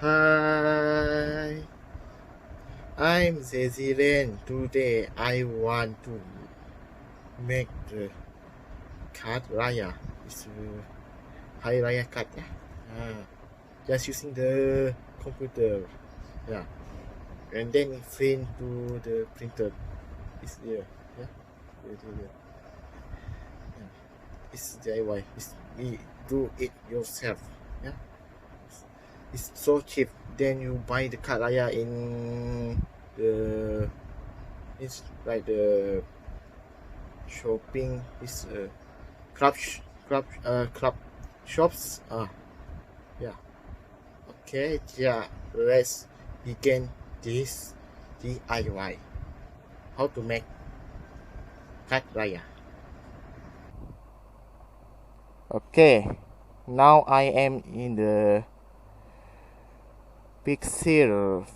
Hi, I'm Zezilen. Today I want to make the Kad Raya. It's Hari Raya Kad. Yeah. Just using the computer. Yeah. And then print to the printer. It's there. Yeah. Yeah. It's DIY. You do it yourself. Yeah. It's so cheap. Then you buy the Kad Raya in the it's like the shopping is club shops. Yeah. Okay. Yeah. Let's begin this DIY. How to make Kad Raya. Okay. Now I am in the fixer.com.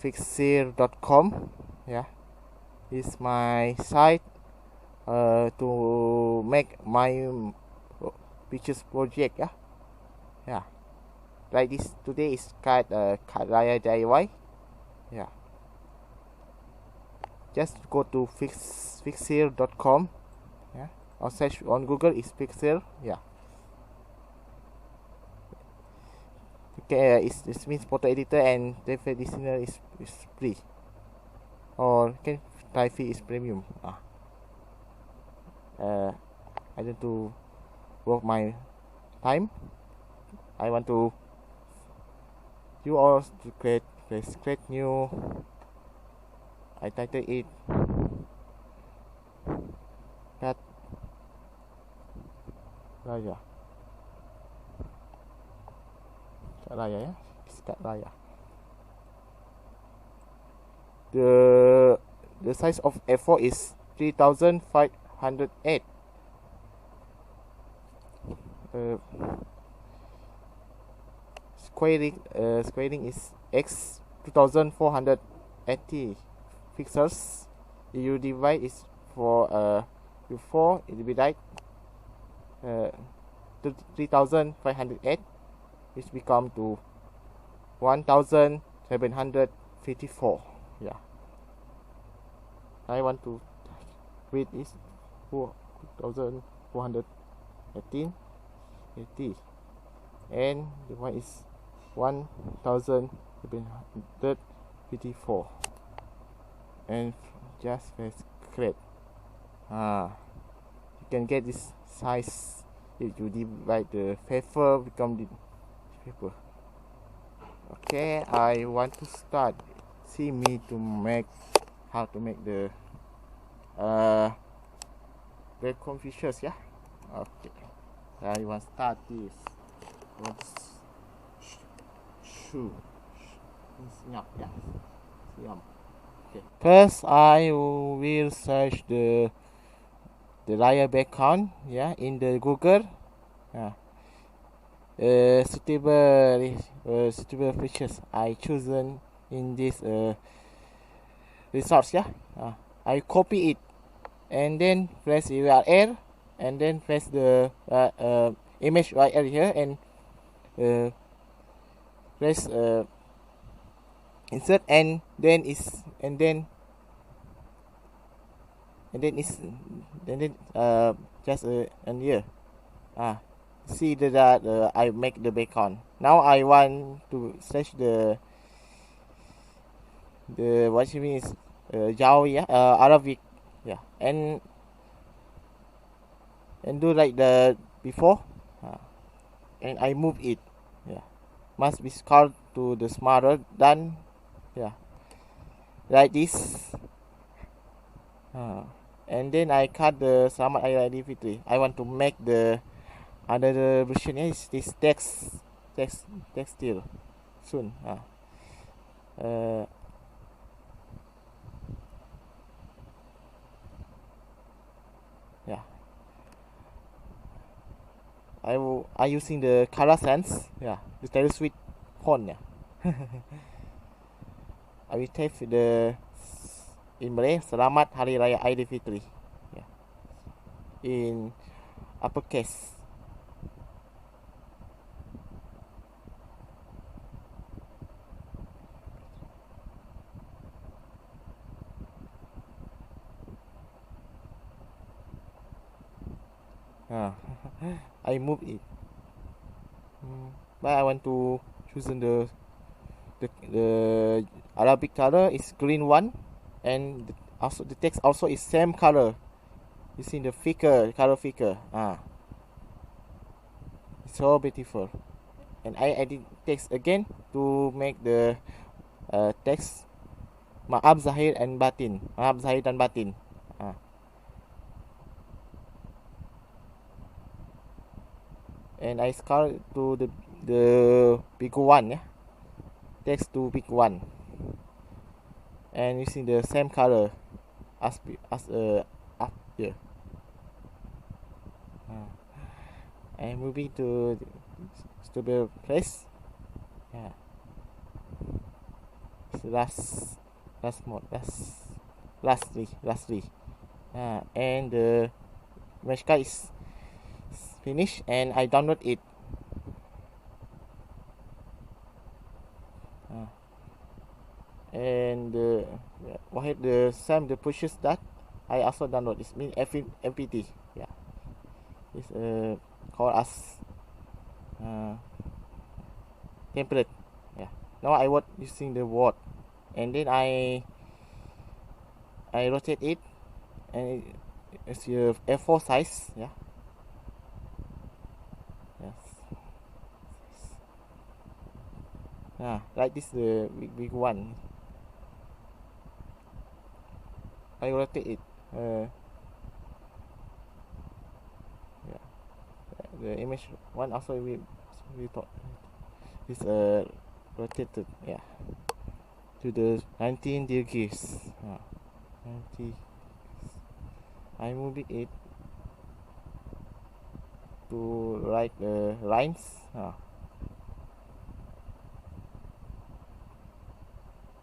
Yeah. It's my site to make my pictures project. Yeah. Like this today is Kad Raya DIY. Yeah. Just go to fixer.com. Yeah. Or search on Google is Fixer. Yeah. Okay. It means photo editor and the listener is free. Or can type fee is premium. I want to work my time. I want to you all to create new. I title it Kad Raya. Kad Raya, yeah. It's Kad Raya. The size of A4 is 3508. Squaring is x 2480 pixels. You divide is for before it will be like 3508, which become to 1754. Yeah. I want to read is 4418 80, and the one is 1754, and just press create. You can get this size if you divide the paper become the paper. Okay, I want to start. See me to make how to make the breadcrumb fishes. Yeah. Okay. I want to start this. Okay. First, I will search the Raya background. Yeah, in the Google. Suitable features I chosen in this resource. Yeah. I copy it and then press URL and then press the image URL here and press insert and then just and here see that I make the bacon. Now I want to search the what you mean is Jawi, Arabic, yeah, and do like the before, and I move it, yeah, must be scaled to the smaller than, yeah, like this, and then I cut the Selamat Hari Raya Aidilfitri. I want to make the another version is this text still soon. Yeah, I using the color sense. Yeah, the Taylor Swift font. Yeah. I will type the in Malay Selamat Hari Raya Aidilfitri. Yeah, in uppercase. I move it. But I want to choose the Arabic color is green one, and also the text also is same color. You see the figure, color figure. It's so beautiful. And I edit text again to make the text Maaf Zahir and Batin. Maaf Zahir dan Batin. And I scale to the big one, yeah. Text to big one. And using the same color as up here. And moving to the place. Yeah. So lastly. And the mesh card is finished, and I download it. And what the same the pushes that I also download. It means MPT. Yeah. It's called as template. Yeah. Now I was using the word, and then I rotate it, and it's your A4 size. Yeah. Yes. Like this the big one. I rotate it. Yeah. The image one also we thought is rotated. Yeah. To the 19 degrees. 90. I move it to write the lines.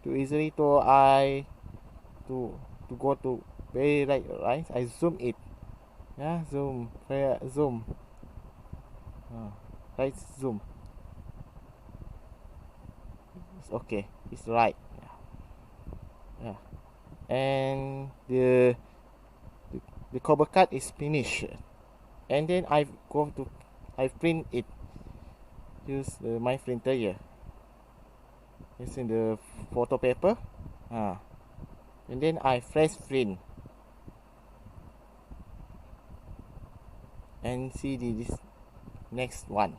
Too easily to go to very right lines. I zoom it. Yeah, zoom. Zoom. Right, zoom. It's okay. It's right. Yeah. And the cover cut is finished. And then I print it. Use my printer here. Using the photo paper. And then I flash print. And see this next one.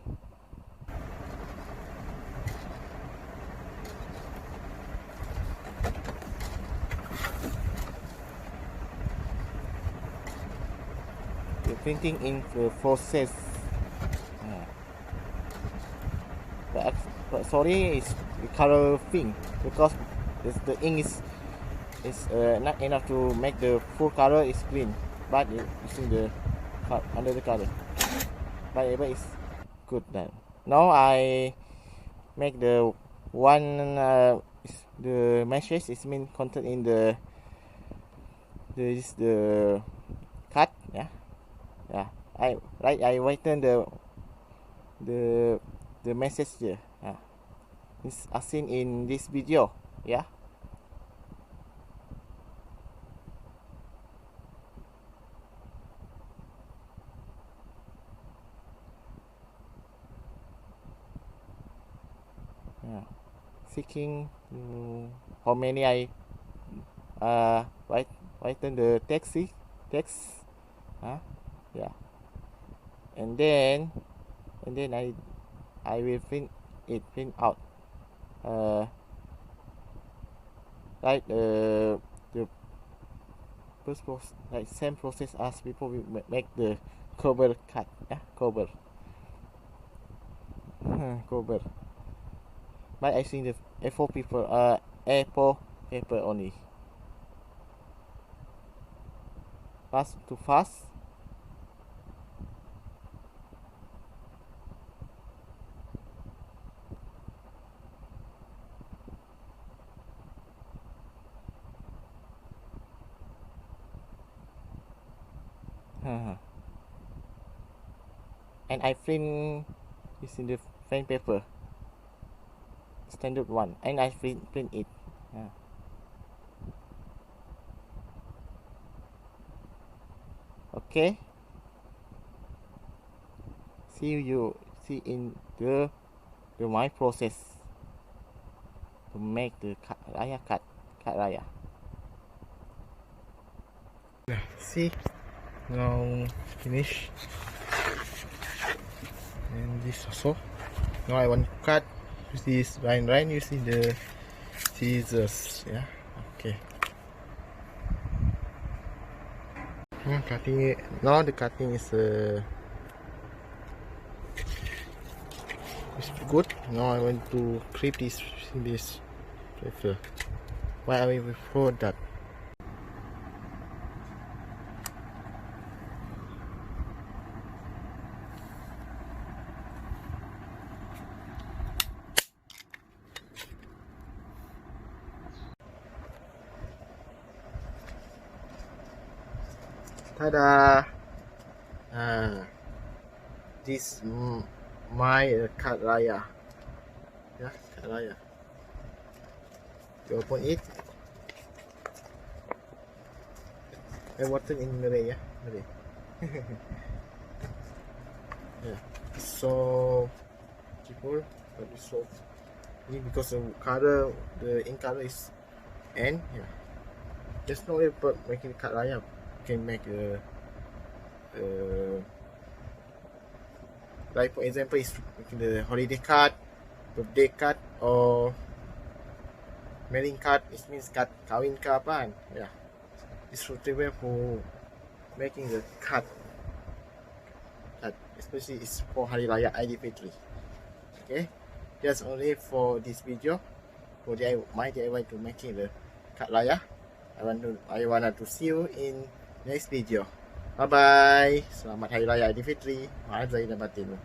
The printing in the process. But sorry, it's the color thing because the ink is not enough to make the full color is green, but using the under the color. But it's good then. Now I make the one the message is mean content in the cut. Yeah. I written the message here. It's as seen in this video. Yeah. Seeking how many I written the text. Yeah. And then I will print out like the first process, like same process as before we make the cover cut. Cover. But I think the A4 paper only. Fast. And I print using the frame paper, standard one, and I print it. Okay. see in the my process to make the Kad Raya. See, now finish, and this also. Now I want to cut. You see this line. You see the scissors, yeah. Okay. Cutting it. Now the cutting is good. Now I want to clip this paper. Why I will throw that? Tada! This my Kad Raya. Yeah, Kad Raya. You open it. I water in Malay, yeah, Malay. Yeah, it's so cheaper, but it's so because the color, the ink color is N. Yeah, there's no way but making Kad Raya. You can make like for example, is making the holiday card, birthday card, or mailing card. It means card kawin ke apaan. Yeah, it's suitable for making the card, especially it's for Hari Raya Aidilfitri. Okay, that's only for this video for my DIY to making the Kad Raya. I wanted to see you in next video. Bye bye. Selamat Hari Raya Aidilfitri. Maaf zahir dan batin.